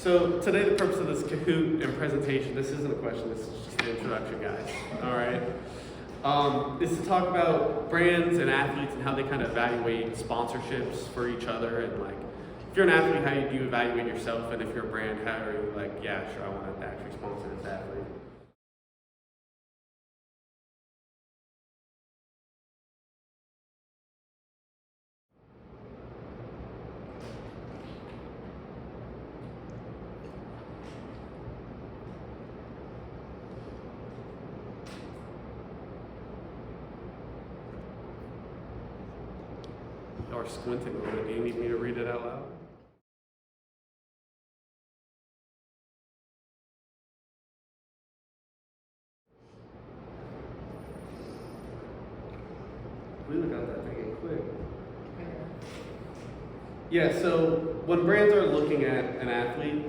So today the purpose of this Kahoot and presentation, this isn't a question, this is just an introduction, guys. All right. Is to talk about brands and athletes and how they kind of evaluate sponsorships for each other, and like, if you're an athlete, how do you evaluate yourself, and if you're a brand, how are you like, yeah, sure, I want to actually sponsor this athlete. Or squinting a little bit. Do you need me to read it out loud? We got that thing quick. Yeah, so when brands are looking at an athlete,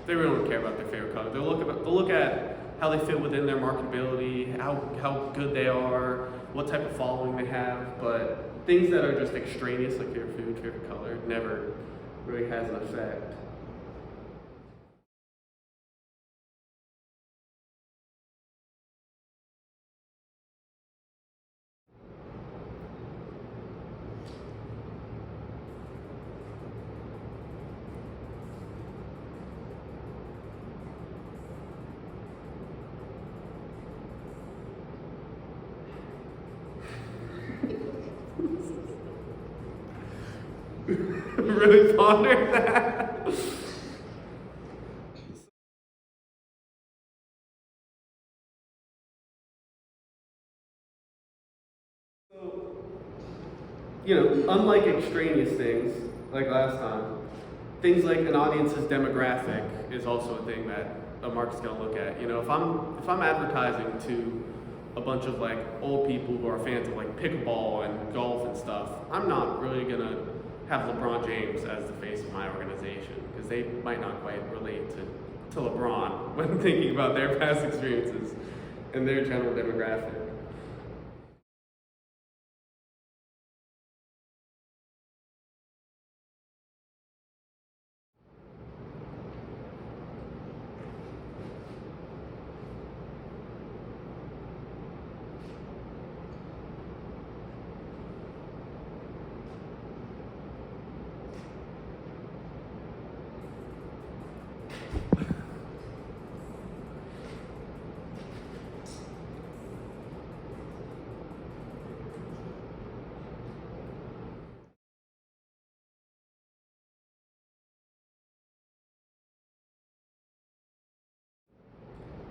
they really don't care about their favorite color. They'll look at how they fit within their marketability, how good they are, what type of following they have, but things that are just extraneous, like favorite food, favorite color, never really has an effect. Really ponder that. So, unlike extraneous things, like last time, things like an audience's demographic is also a thing that a market's gonna look at. If I'm advertising to a bunch of like old people who are fans of like pickleball and golf and stuff, I'm not really gonna have LeBron James as the face of my organization, because they might not quite relate to LeBron when thinking about their past experiences and their general demographic.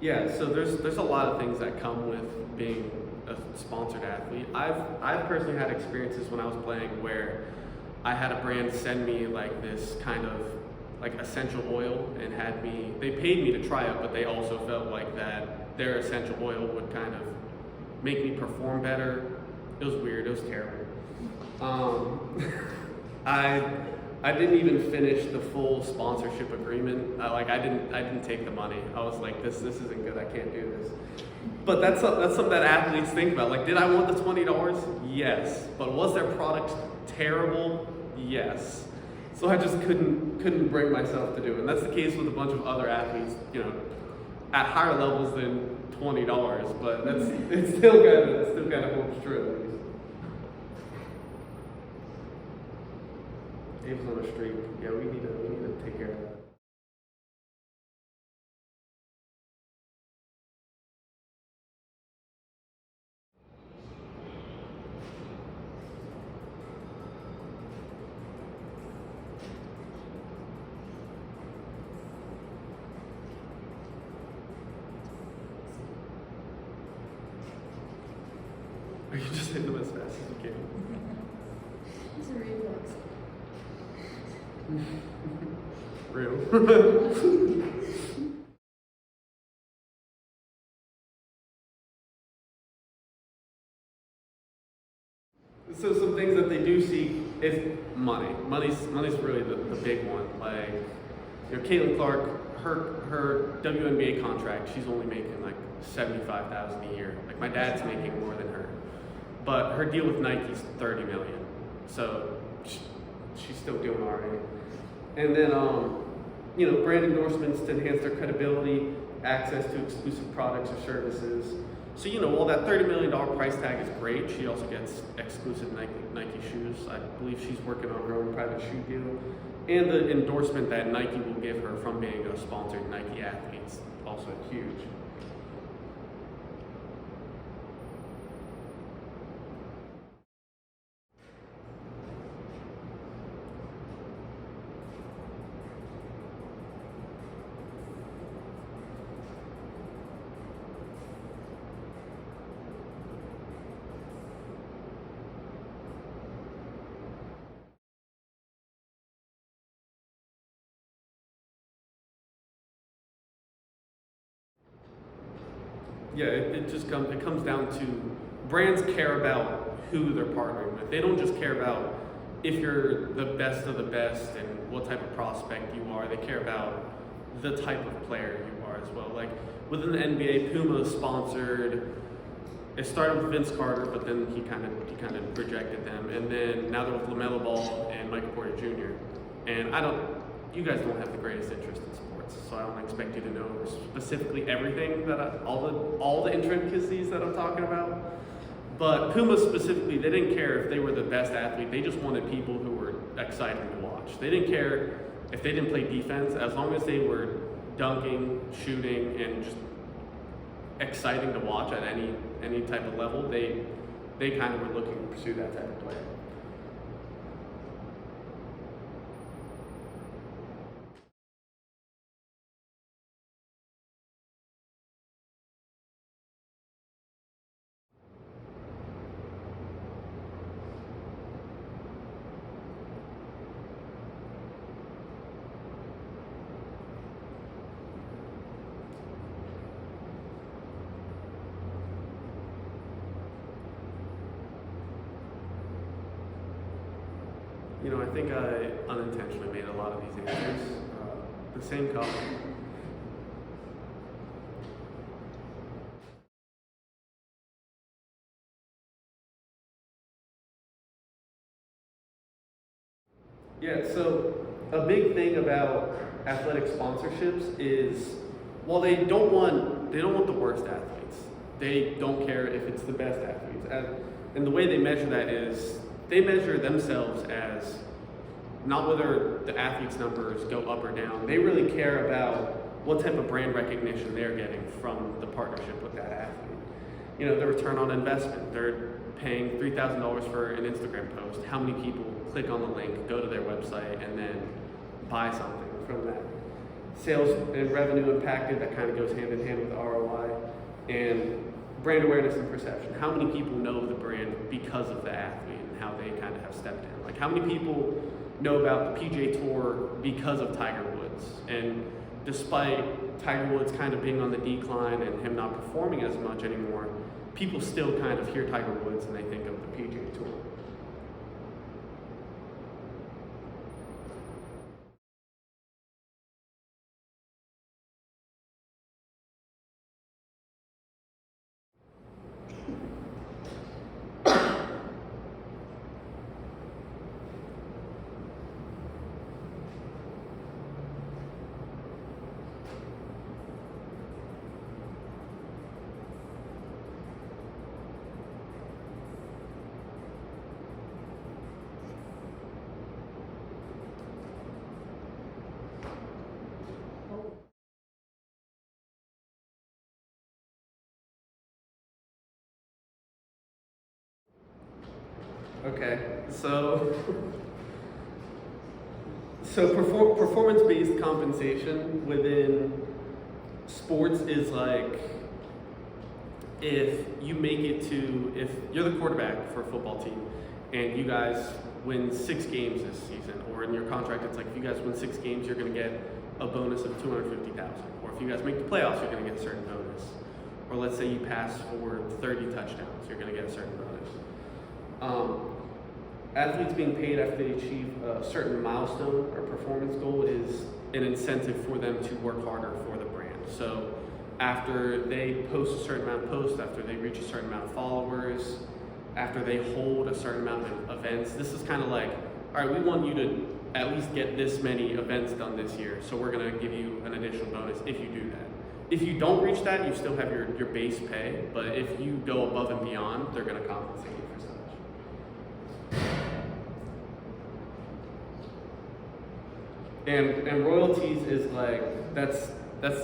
Yeah, so there's a lot of things that come with being a sponsored athlete. I've personally had experiences when I was playing where I had a brand send me like this kind of like essential oil, and they paid me to try it, but they also felt like that their essential oil would kind of make me perform better. It was weird, it was terrible. I didn't even finish the full sponsorship agreement. I didn't take the money. I was like, this isn't good. I can't do this. But that's something that athletes think about. Like, did I want the $20? Yes. But was their product terrible? Yes. So I just couldn't bring myself to do it. And that's the case with a bunch of other athletes, at higher levels than $20. But it's still kind of holds true at least. Dave's on a streak. Yeah, we need to take care of that. Or you just hit them as fast as you can. It's a reflex. Real. So some things that they do seek is money. Money's really the big one. Like, Caitlin Clark, her WNBA contract, she's only making like $75,000 a year. Like, my dad's making more than her, but her deal with Nike's $30 million. So she's still doing all right. And then brand endorsements to enhance their credibility, access to exclusive products or services. So, while that $30 million price tag is great, she also gets exclusive Nike shoes. I believe she's working on her own private shoe deal. And the endorsement that Nike will give her from being a sponsored Nike athlete is also huge. Yeah, it comes down to brands care about who they're partnering with. They don't just care about if you're the best of the best and what type of prospect you are. They care about the type of player you are as well. Like within the NBA, Puma sponsored. It started with Vince Carter, but then he kind of rejected them, and then now they're with LaMelo Ball and Michael Porter Jr. And you guys don't have the greatest interest in sports, so I don't expect you to know specifically everything all the intricacies that I'm talking about. But Puma specifically, they didn't care if they were the best athlete. They just wanted people who were exciting to watch. They didn't care if they didn't play defense, as long as they were dunking, shooting, and just exciting to watch at any type of level. They kind of were looking to pursue that type of player. I think I unintentionally made a lot of these answers the same color. Yeah, so a big thing about athletic sponsorships is, while they don't want the worst athletes. They don't care if it's the best athletes. And the way they measure that is they measure themselves as not whether the athlete's numbers go up or down. They really care about what type of brand recognition they're getting from the partnership with that athlete. The return on investment. They're paying $3,000 for an Instagram post. How many people click on the link, go to their website, and then buy something from that? Sales and revenue impacted, that kind of goes hand in hand with ROI. And brand awareness and perception. How many people know the brand because of the athlete and how they kind of have stepped in? Like, how many people know about the PGA Tour because of Tiger Woods? And despite Tiger Woods kind of being on the decline and him not performing as much anymore, people still kind of hear Tiger Woods and they think of the PGA Tour. Okay, so performance-based compensation within sports is like, if you're the quarterback for a football team and you guys win 6 games this season, or in your contract it's like, if you guys win 6 games, you're going to get a bonus of $250,000, or if you guys make the playoffs, you're going to get a certain bonus, or let's say you pass for 30 touchdowns, you're going to get a certain bonus. Athletes being paid after they achieve a certain milestone or performance goal is an incentive for them to work harder for the brand. So after they post a certain amount of posts, after they reach a certain amount of followers, after they hold a certain amount of events, this is kind of like, all right, we want you to at least get this many events done this year, so we're gonna give you an additional bonus if you do that. If you don't reach that, you still have your base pay, but if you go above and beyond, they're gonna compensate you for such. And royalties is like, that's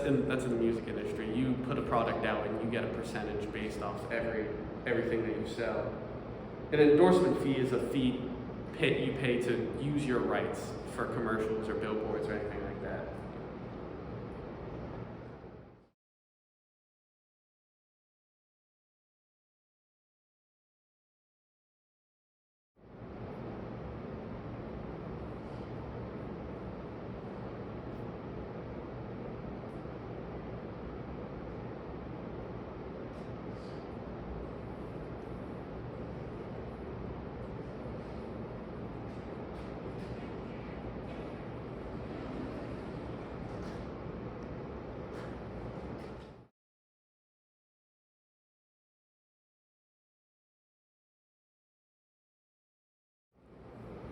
in the music industry. You put a product out and you get a percentage based off everything that you sell. An endorsement fee is a fee you pay to use your rights for commercials or billboards or anything like that.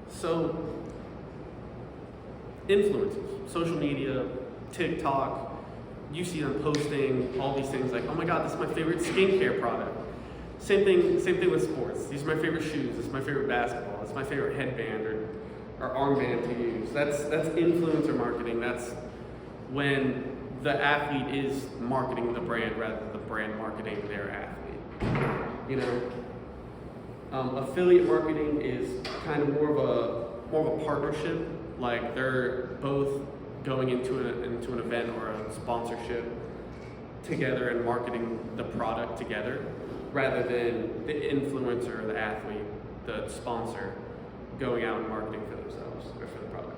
So, influencers, social media, TikTok, you see them posting all these things like, oh my God, this is my favorite skincare product. Same thing with sports. These are my favorite shoes, this is my favorite basketball, this is my favorite headband or armband to use. That's influencer marketing. That's when the athlete is marketing the brand rather than the brand marketing their athlete. You know? Affiliate marketing is kind of more of a partnership. Like they're both going into an event or a sponsorship together and marketing the product together, rather than the influencer or the athlete, the sponsor, going out and marketing for themselves or for the product.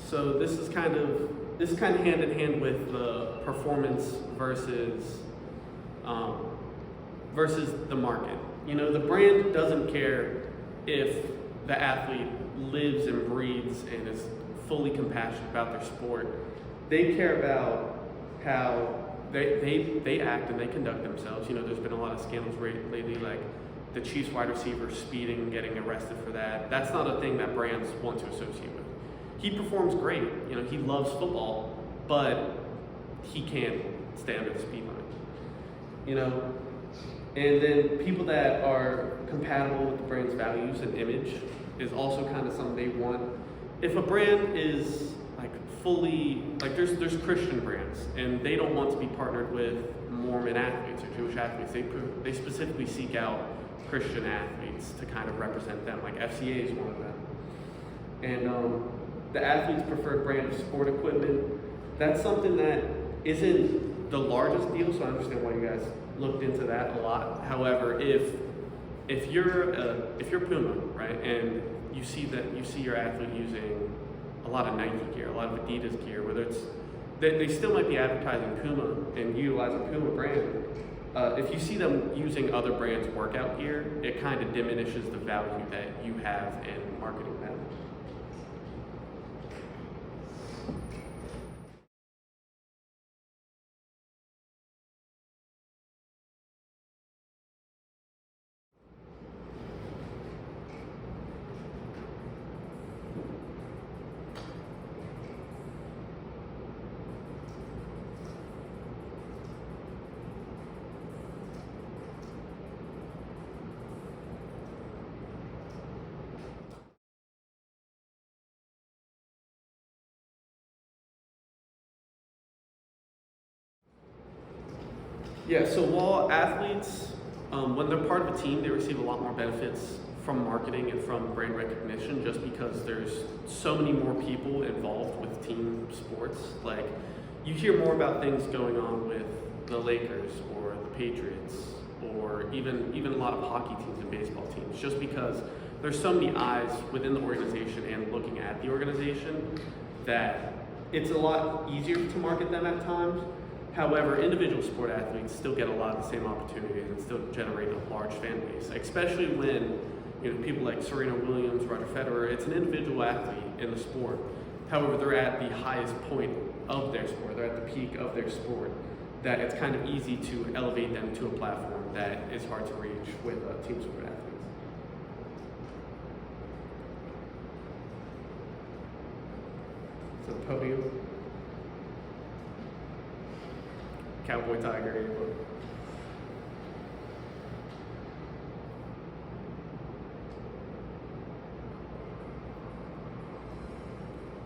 So this is kind of hand in hand with the performance versus the market. You know, the brand doesn't care if the athlete lives and breathes and is fully compassionate about their sport. They care about how they act and they conduct themselves. You know, there's been a lot of scandals lately, like the Chiefs wide receiver speeding, getting arrested for that. That's not a thing that brands want to associate with. He performs great. You know, he loves football, but he can't stay under the speed line. You know, and then people that are compatible with the brand's values and image is also kind of something they want. If a brand is like fully, like there's Christian brands and they don't want to be partnered with Mormon athletes or Jewish athletes. They specifically seek out Christian athletes to kind of represent them. Like FCA is one of them. And the athlete's preferred brand of sport equipment, that's something that isn't the largest deal, so I understand why you guys looked into that a lot. However, if you're Puma, right, and you see your athlete using a lot of Nike gear, a lot of Adidas gear, whether it's they still might be advertising Puma and utilizing Puma brand. If you see them using other brands' workout gear, it kind of diminishes the value that you have in marketing them. Yeah, so while athletes, when they're part of a team, they receive a lot more benefits from marketing and from brand recognition, just because there's so many more people involved with team sports. Like, you hear more about things going on with the Lakers or the Patriots, or even a lot of hockey teams and baseball teams, just because there's so many eyes within the organization and looking at the organization that it's a lot easier to market them at times. However, individual sport athletes still get a lot of the same opportunities and still generate a large fan base, especially when people like Serena Williams, Roger Federer, it's an individual athlete in the sport. However, they're at the highest point of their sport, they're at the peak of their sport, that it's kind of easy to elevate them to a platform that is hard to reach with team sport athletes. So the podium. Cowboy Tiger.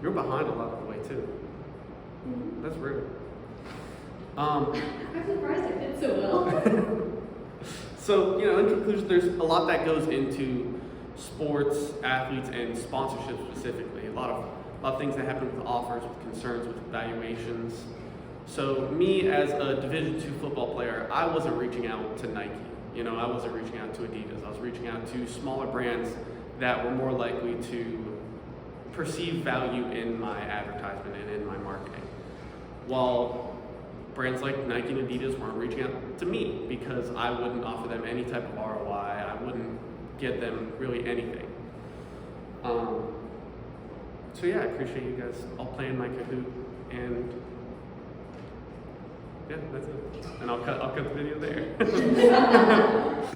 You're behind a lot of the way too. Mm-hmm. That's rude. I'm surprised I did so well. So, in conclusion, there's a lot that goes into sports, athletes, and sponsorship specifically. A lot of things that happen with offers, with concerns, with evaluations. So me as a Division II football player, I wasn't reaching out to Nike. I wasn't reaching out to Adidas. I was reaching out to smaller brands that were more likely to perceive value in my advertisement and in my marketing. While brands like Nike and Adidas weren't reaching out to me because I wouldn't offer them any type of ROI. I wouldn't get them really anything. So yeah, I appreciate you guys all playing my Kahoot, and yeah, that's it. And I'll cut the video there.